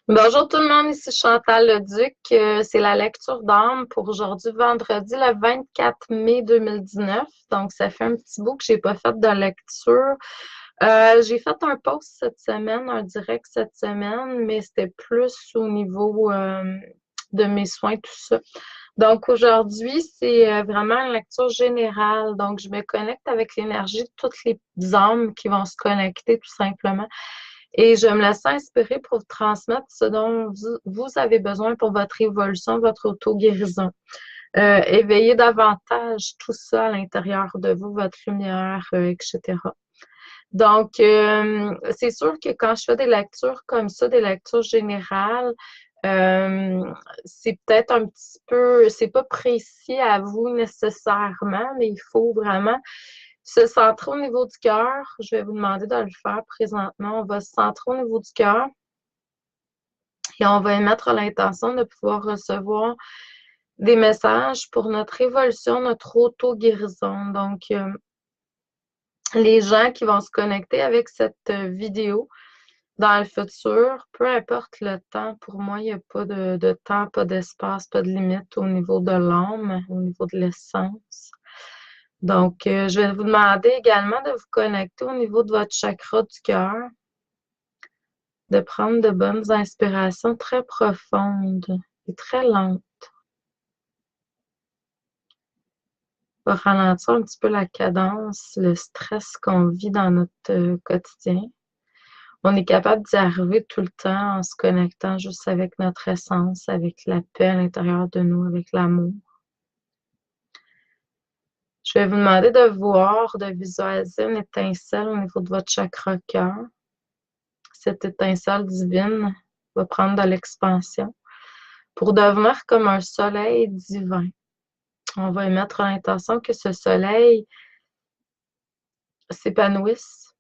Bonjour tout le monde, ici Chantal Leduc. C'est la lecture d'âme pour aujourd'hui, vendredi, le 24 mai 2019. Donc, ça fait un petit bout que j'ai pas fait de lecture. J'ai fait un post cette semaine, un direct cette semaine, mais c'était plus au niveau de mes soins, tout ça. Donc, aujourd'hui, c'est vraiment une lecture générale. Donc, je me connecte avec l'énergie de toutes les âmes qui vont se connecter, tout simplement. Et je me laisse inspirer pour vous transmettre ce dont vous avez besoin pour votre évolution, votre auto-guérison. Éveillez davantage tout ça à l'intérieur de vous, votre lumière, etc. Donc, c'est sûr que quand je fais des lectures comme ça, des lectures générales, euh, c'est peut-être un petit peu, c'est pas précis à vous nécessairement, mais il faut vraiment se centrer au niveau du cœur. Je vais vous demander de le faire présentement. On va se centrer au niveau du cœur et on va émettre l'intention de pouvoir recevoir des messages pour notre évolution, notre auto-guérison. Donc, les gens qui vont se connecter avec cette vidéo dans le futur, peu importe le temps, pour moi, il n'y a pas de temps, pas d'espace, pas de limite au niveau de l'âme, au niveau de l'essence. Donc, je vais vous demander également de vous connecter au niveau de votre chakra du cœur, de prendre de bonnes inspirations très profondes et très lentes. Va ralentir un petit peu la cadence, le stress qu'on vit dans notre quotidien. On est capable d'y arriver tout le temps en se connectant juste avec notre essence, avec la paix à l'intérieur de nous, avec l'amour. Je vais vous demander de voir, de visualiser une étincelle au niveau de votre chakra cœur. Cette étincelle divine va prendre de l'expansion pour devenir comme un soleil divin. On va émettre l'intention que ce soleil s'épanouisse,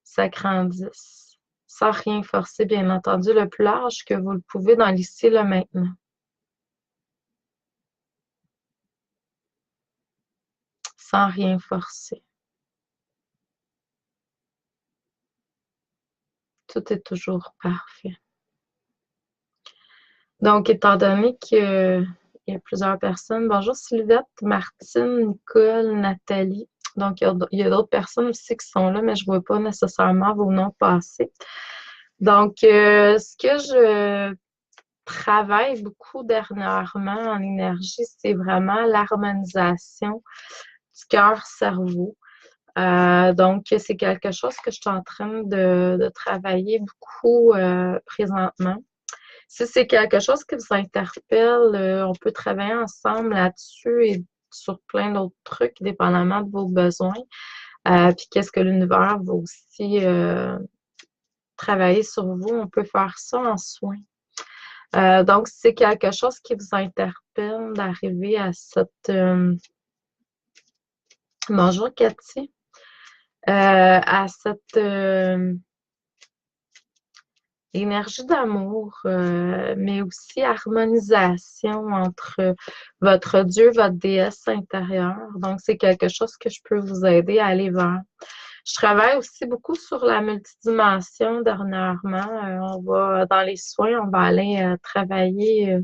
s'agrandisse, sans rien forcer, bien entendu, le plus large que vous le pouvez dans l'ici et le maintenant. Sans rien forcer. Tout est toujours parfait. Donc, étant donné qu'il y a plusieurs personnes, bonjour Sylvette, Martine, Nicole, Nathalie. Donc, il y a d'autres personnes aussi qui sont là, mais je ne vois pas nécessairement vos noms passer. Donc, ce que je travaille beaucoup dernièrement en énergie, c'est vraiment l'harmonisation du cœur-cerveau. Donc, c'est quelque chose que je suis en train de travailler beaucoup présentement. Si c'est quelque chose qui vous interpelle, on peut travailler ensemble là-dessus et sur plein d'autres trucs, dépendamment de vos besoins. Puis qu'est-ce que l'univers va aussi travailler sur vous, on peut faire ça en soins. Donc, si c'est quelque chose qui vous interpelle d'arriver à cette... bonjour Cathy. À cette énergie d'amour, mais aussi harmonisation entre votre Dieu, votre déesse intérieure. Donc, c'est quelque chose que je peux vous aider à aller vers. Je travaille aussi beaucoup sur la multidimension dernièrement. On va, dans les soins, on va aller travailler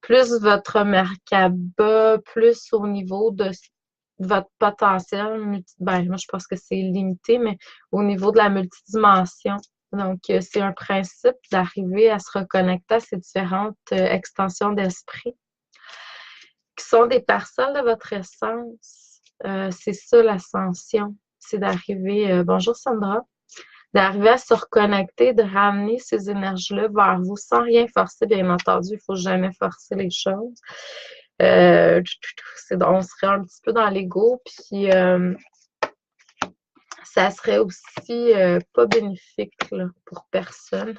plus votre Merkaba, plus au niveau de votre potentiel. Ben, moi, je pense que c'est limité, mais au niveau de la multidimension. Donc, c'est un principe d'arriver à se reconnecter à ces différentes extensions d'esprit qui sont des parcelles de votre essence. C'est ça l'ascension. C'est d'arriver, bonjour Sandra, d'arriver à se reconnecter, de ramener ces énergies-là vers vous sans rien forcer, bien entendu. Il ne faut jamais forcer les choses. On serait un petit peu dans l'ego, puis ça serait aussi pas bénéfique là, pour personne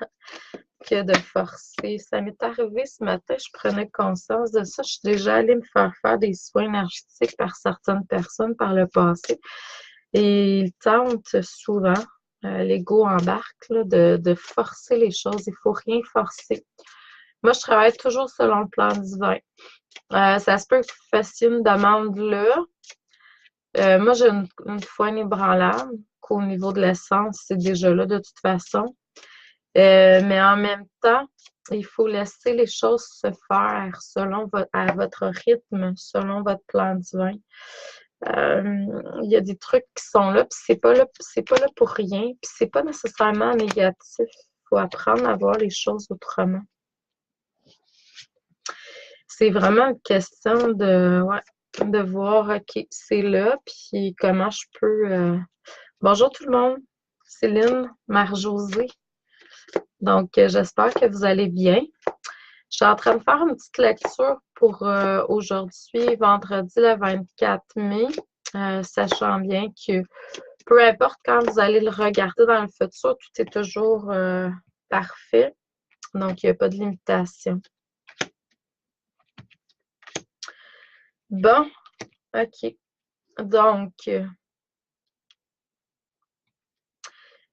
que de forcer. Ça m'est arrivé ce matin, je prenais conscience de ça. Je suis déjà allée me faire des soins énergétiques par certaines personnes par le passé. Et ils tentent souvent, l'ego embarque, là, de forcer les choses. Il ne faut rien forcer. Moi, je travaille toujours selon le plan divin. Ça se peut que vous fassiez une demande là. Moi, j'ai une foi inébranlable qu'au niveau de l'essence, c'est déjà là de toute façon. Mais en même temps, il faut laisser les choses se faire selon à votre rythme, selon votre plan divin. Il y a des trucs qui sont là, puis c'est pas là pour rien, puis c'est pas nécessairement négatif. Il faut apprendre à voir les choses autrement. C'est vraiment une question de voir, OK, c'est là, puis comment je peux. Bonjour tout le monde, Céline, Marie-Josée. Donc, j'espère que vous allez bien. Je suis en train de faire une petite lecture pour aujourd'hui, vendredi le 24 mai, sachant bien que peu importe quand vous allez le regarder dans le futur, tout est toujours parfait. Donc, il n'y a pas de limitation. Bon, OK. Donc,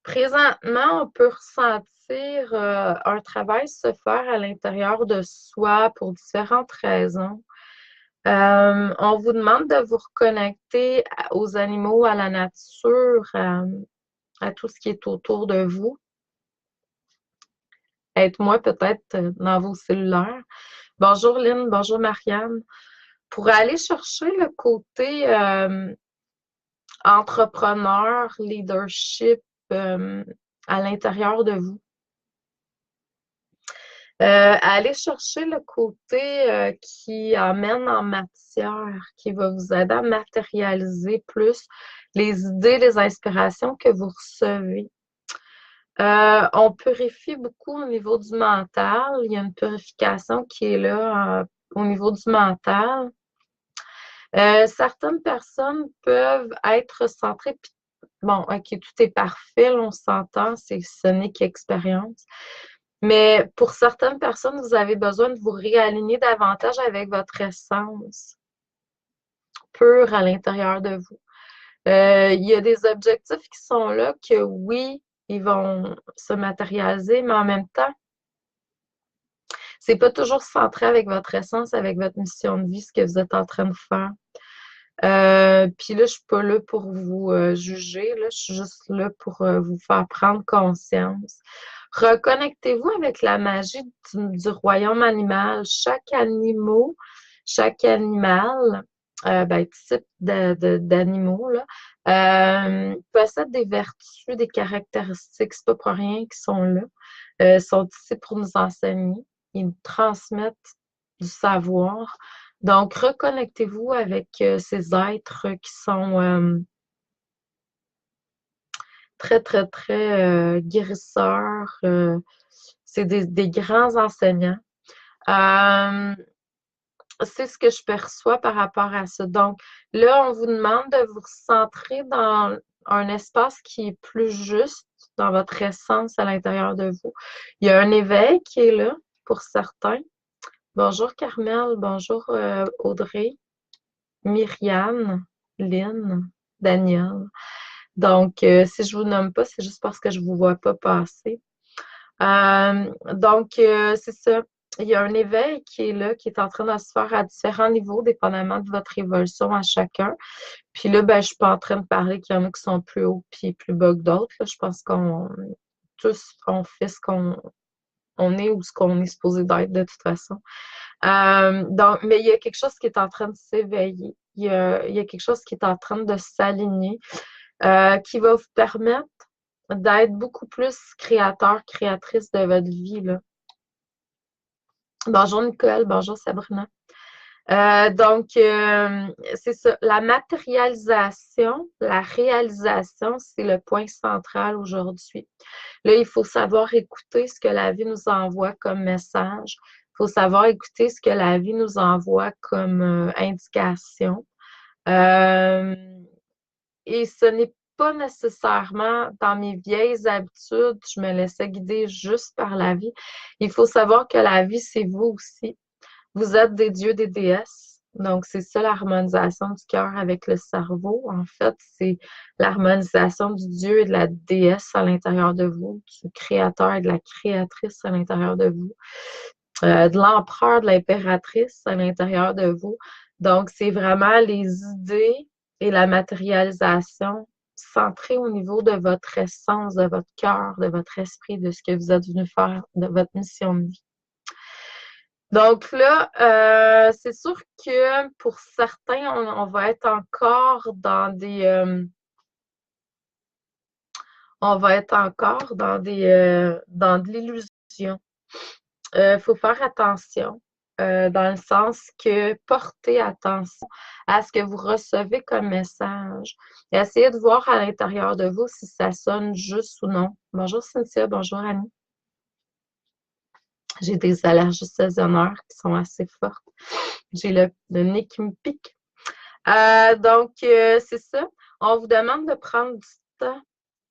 présentement, on peut ressentir un travail se faire à l'intérieur de soi pour différentes raisons. On vous demande de vous reconnecter aux animaux, à la nature, à tout ce qui est autour de vous. Être-moi peut-être dans vos cellulaires. Bonjour Lynn, bonjour Marianne. Pour aller chercher le côté entrepreneur, leadership à l'intérieur de vous. Aller chercher le côté qui amène en matière, qui va vous aider à matérialiser plus les idées, les inspirations que vous recevez. On purifie beaucoup au niveau du mental. Il y a une purification qui est là au niveau du mental. Certaines personnes peuvent être centrées. Bon, OK, tout est parfait, on s'entend, ce n'est qu'expérience. Mais pour certaines personnes, vous avez besoin de vous réaligner davantage avec votre essence pure à l'intérieur de vous. Il y a des objectifs qui sont là que oui, ils vont se matérialiser, mais en même temps, c'est pas toujours centré avec votre essence, avec votre mission de vie, ce que vous êtes en train de faire. Puis là, je suis pas là pour vous juger, là, je suis juste là pour vous faire prendre conscience. Reconnectez-vous avec la magie du royaume animal. Chaque animal, type d'animaux, possède des vertus, des caractéristiques. C'est pas pour rien qu'ils sont là. Ils sont ici pour nous enseigner. Ils nous transmettent du savoir. Donc, reconnectez-vous avec ces êtres qui sont très, très, très guérisseurs. C'est des grands enseignants. C'est ce que je perçois par rapport à ça. Donc, là, on vous demande de vous centrer dans un espace qui est plus juste dans votre essence à l'intérieur de vous. Il y a un éveil qui est là pour certains. Bonjour Carmel, bonjour Audrey, Myriam, Lynn, Daniel. Donc, si je ne vous nomme pas, c'est juste parce que je ne vous vois pas passer. Donc, c'est ça. Il y a un éveil qui est là, qui est en train de se faire à différents niveaux, dépendamment de votre évolution à chacun. Puis là, je ne suis pas en train de parler qu'il y en a qui sont plus hauts puis plus bas que d'autres. Je pense qu'on tous on fait ce qu'on est ou ce qu'on est supposé d'être de toute façon. Donc, mais il y a quelque chose qui est en train de s'éveiller. Il y a quelque chose qui est en train de s'aligner, qui va vous permettre d'être beaucoup plus créateur, créatrice de votre vie, là. Bonjour Nicole, bonjour Sabrina. Donc, c'est ça. La matérialisation, la réalisation, c'est le point central aujourd'hui. Là, il faut savoir écouter ce que la vie nous envoie comme message. Il faut savoir écouter ce que la vie nous envoie comme indication. Et ce n'est pas nécessairement dans mes vieilles habitudes, je me laissais guider juste par la vie. Il faut savoir que la vie, c'est vous aussi. Vous êtes des dieux, des déesses. Donc, c'est ça l'harmonisation du cœur avec le cerveau. En fait, c'est l'harmonisation du dieu et de la déesse à l'intérieur de vous, du créateur et de la créatrice à l'intérieur de vous, de l'empereur, de l'impératrice à l'intérieur de vous. Donc, c'est vraiment les idées et la matérialisation centrer au niveau de votre essence, de votre cœur, de votre esprit, de ce que vous êtes venu faire, de votre mission de vie. Donc là, c'est sûr que pour certains, on va être encore dans dans de l'illusion. Faut faire attention, dans le sens que portez attention à ce que vous recevez comme message. Et essayez de voir à l'intérieur de vous si ça sonne juste ou non. Bonjour Cynthia, bonjour Annie. J'ai des allergies saisonnières qui sont assez fortes. J'ai le nez qui me pique. Donc, c'est ça. On vous demande de prendre du temps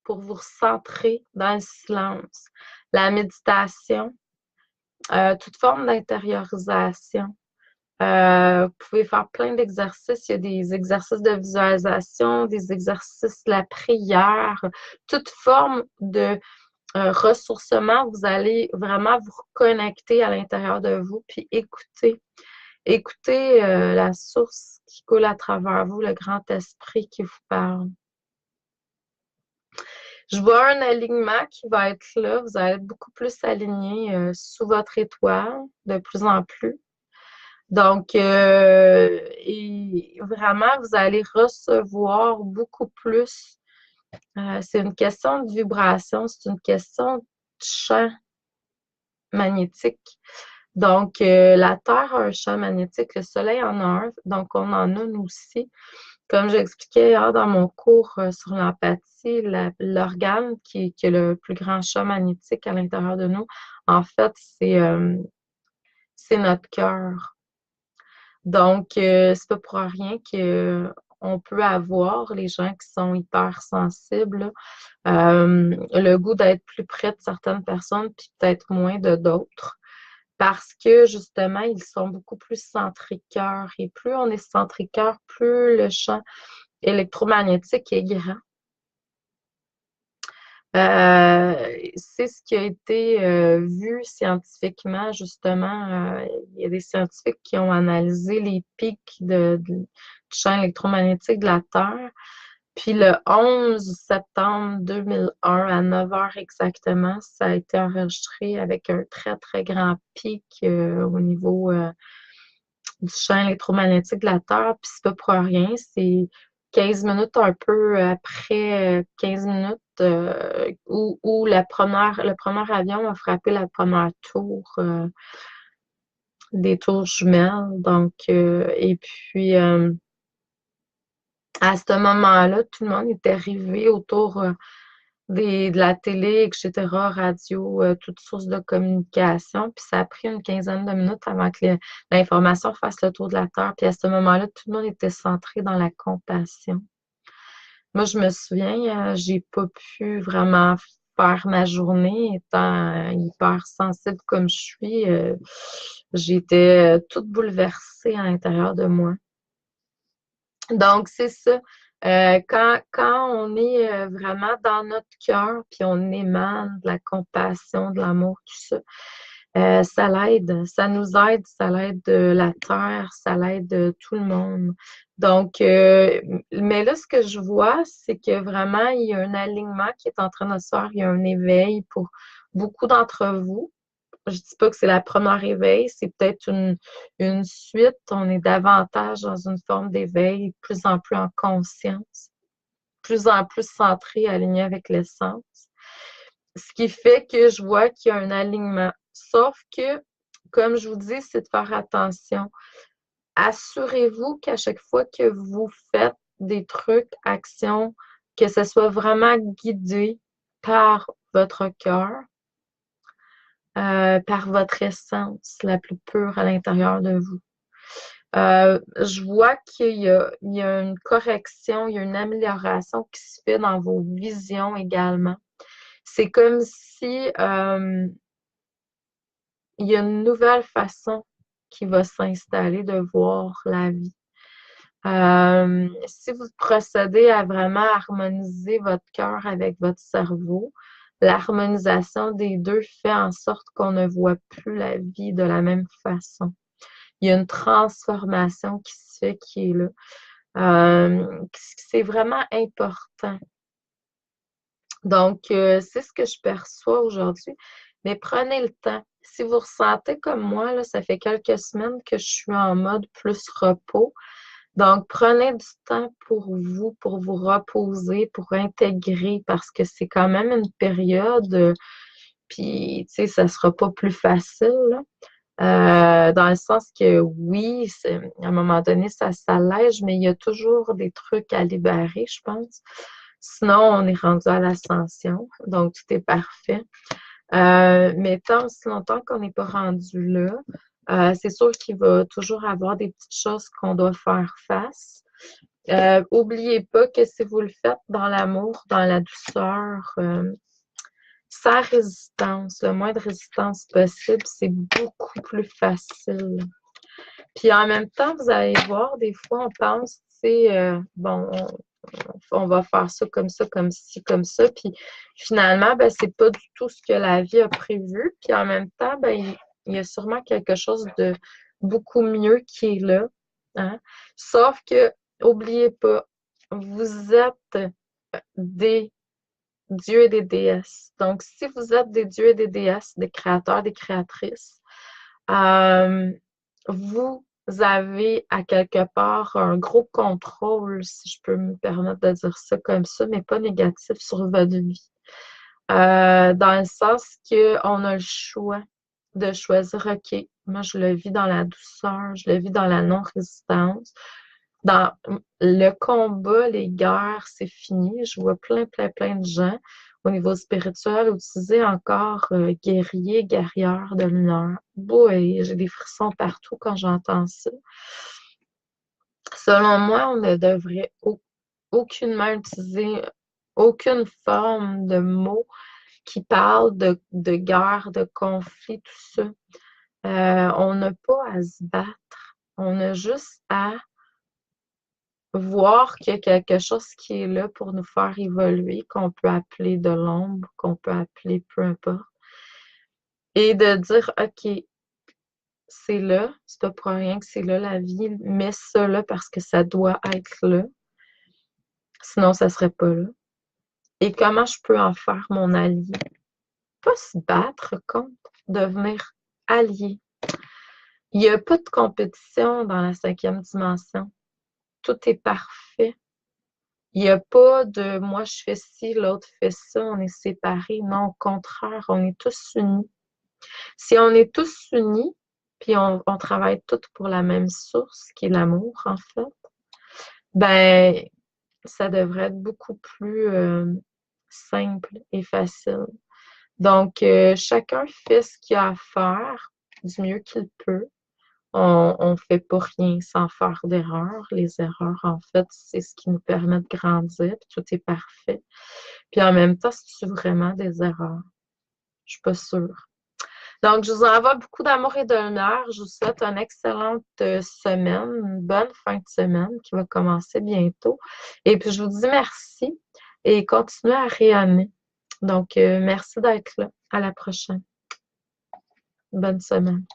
pour vous recentrer dans le silence. La méditation, toute forme d'intériorisation. Vous pouvez faire plein d'exercices. Il y a des exercices de visualisation, des exercices de la prière, toute forme de ressourcement. Vous allez vraiment vous reconnecter à l'intérieur de vous, puis écouter. Écoutez la source qui coule à travers vous, le grand esprit qui vous parle. Je vois un alignement qui va être là. Vous allez être beaucoup plus aligné sous votre étoile, de plus en plus. Donc, et vraiment, vous allez recevoir beaucoup plus. C'est une question de vibration, c'est une question de champ magnétique. Donc, la Terre a un champ magnétique, le Soleil en a un, donc on en a nous aussi. Comme j'expliquais hier dans mon cours sur l'empathie, l'organe qui a le plus grand champ magnétique à l'intérieur de nous, en fait, c'est notre cœur. Donc, c'est pas pour rien qu'on peut avoir, les gens qui sont hypersensibles, le goût d'être plus près de certaines personnes, puis peut-être moins de d'autres. Parce que justement, ils sont beaucoup plus centrés cœur. Et plus on est centré cœur, plus le champ électromagnétique est grand. C'est ce qui a été vu scientifiquement, justement. Il y a des scientifiques qui ont analysé les pics du champ électromagnétique de la Terre. Puis le 11 septembre 2001, à 9 heures exactement, ça a été enregistré avec un très, très grand pic au niveau du champ électromagnétique de la Terre. Puis c'est pas pour rien, c'est 15 minutes un peu après 15 minutes où le premier avion a frappé la première tour des tours jumelles. Donc, et puis à ce moment-là, tout le monde était arrivé autour de la télé, etc., radio, toutes sources de communication. Puis ça a pris une quinzaine de minutes avant que l'information fasse le tour de la Terre. Puis à ce moment-là, tout le monde était centré dans la compassion. Moi, je me souviens, j'ai pas pu vraiment faire ma journée étant hyper sensible comme je suis. J'étais toute bouleversée à l'intérieur de moi. Donc, c'est ça. Quand on est vraiment dans notre cœur, puis on émane de la compassion, de l'amour, tout ça, ça l'aide, ça nous aide, ça l'aide la terre, ça l'aide tout le monde. Donc, mais là, ce que je vois, c'est que vraiment, il y a un alignement qui est en train de se faire, il y a un éveil pour beaucoup d'entre vous. Je dis pas que c'est la première éveil, c'est peut-être une suite. On est davantage dans une forme d'éveil, de plus en plus en conscience, de plus en plus centré, aligné avec l'essence. Ce qui fait que je vois qu'il y a un alignement. Sauf que, comme je vous dis, c'est de faire attention. Assurez-vous qu'à chaque fois que vous faites des trucs, actions, que ce soit vraiment guidé par votre cœur, par votre essence la plus pure à l'intérieur de vous. Je vois qu'il y a une correction, il y a une amélioration qui se fait dans vos visions également. C'est comme si il y a une nouvelle façon qui va s'installer de voir la vie. Si vous procédez à vraiment harmoniser votre cœur avec votre cerveau, l'harmonisation des deux fait en sorte qu'on ne voit plus la vie de la même façon. Il y a une transformation qui se fait, qui est là. C'est vraiment important Donc, c'est ce que je perçois aujourd'hui. Mais prenez le temps. Si vous ressentez comme moi, là, ça fait quelques semaines que je suis en mode plus repos. Donc, prenez du temps pour vous reposer, pour intégrer, parce que c'est quand même une période, puis, tu sais, ça sera pas plus facile, là. Dans le sens que oui, à un moment donné, ça s'allège, mais il y a toujours des trucs à libérer, je pense. Sinon, on est rendu à l'ascension, donc tout est parfait. Mais tant aussi longtemps qu'on n'est pas rendu là, c'est sûr qu'il va toujours avoir des petites choses qu'on doit faire face. Oubliez pas que si vous le faites dans l'amour, dans la douceur, sans résistance, le moins de résistance possible, c'est beaucoup plus facile. Puis en même temps, vous allez voir, des fois, on pense, tu sais, bon, on va faire ça, comme ci, comme ça. Puis finalement, ben, c'est pas du tout ce que la vie a prévu. Puis en même temps, ben, il y a sûrement quelque chose de beaucoup mieux qui est là. Hein? Sauf que, oubliez pas, vous êtes des dieux et des déesses. Donc, si vous êtes des dieux et des déesses, des créateurs, des créatrices, euh, vous avez à quelque part un gros contrôle, si je peux me permettre de dire ça comme ça, mais pas négatif sur votre vie. Dans le sens qu'on a le choix de choisir, OK, moi je le vis dans la douceur, je le vis dans la non-résistance. Dans le combat, les guerres, c'est fini. Je vois plein de gens au niveau spirituel utiliser encore guerrier, guerrière de lumière. Boy, j'ai des frissons partout quand j'entends ça. Selon moi, on ne devrait aucunement utiliser aucune forme de mots qui parlent de guerre, de conflit, tout ça. On n'a pas à se battre. On a juste à voir qu'il y a quelque chose qui est là pour nous faire évoluer, qu'on peut appeler de l'ombre, qu'on peut appeler peu importe. Et de dire, OK, c'est là, c'est pas pour rien que c'est là la vie, mets ça là parce que ça doit être là. Sinon, ça serait pas là. Et comment je peux en faire mon allié? Pas se battre contre, devenir allié. Il n'y a pas de compétition dans la 5e dimension. Tout est parfait. Il n'y a pas de moi je fais ci, l'autre fait ça, on est séparés. Non, au contraire, on est tous unis. Si on est tous unis, puis on travaille tous pour la même source, qui est l'amour, en fait, ben, ça devrait être beaucoup plus simple et facile. Donc, chacun fait ce qu'il a à faire du mieux qu'il peut. On ne fait pas rien sans faire d'erreurs. Les erreurs, en fait, c'est ce qui nous permet de grandir, puis tout est parfait. Puis en même temps, c'est vraiment des erreurs. Je suis pas sûre. Donc, je vous envoie beaucoup d'amour et de lumière. Je vous souhaite une excellente semaine, une bonne fin de semaine qui va commencer bientôt. Et puis, je vous dis merci et continuez à rayonner. Donc, merci d'être là. À la prochaine. Bonne semaine.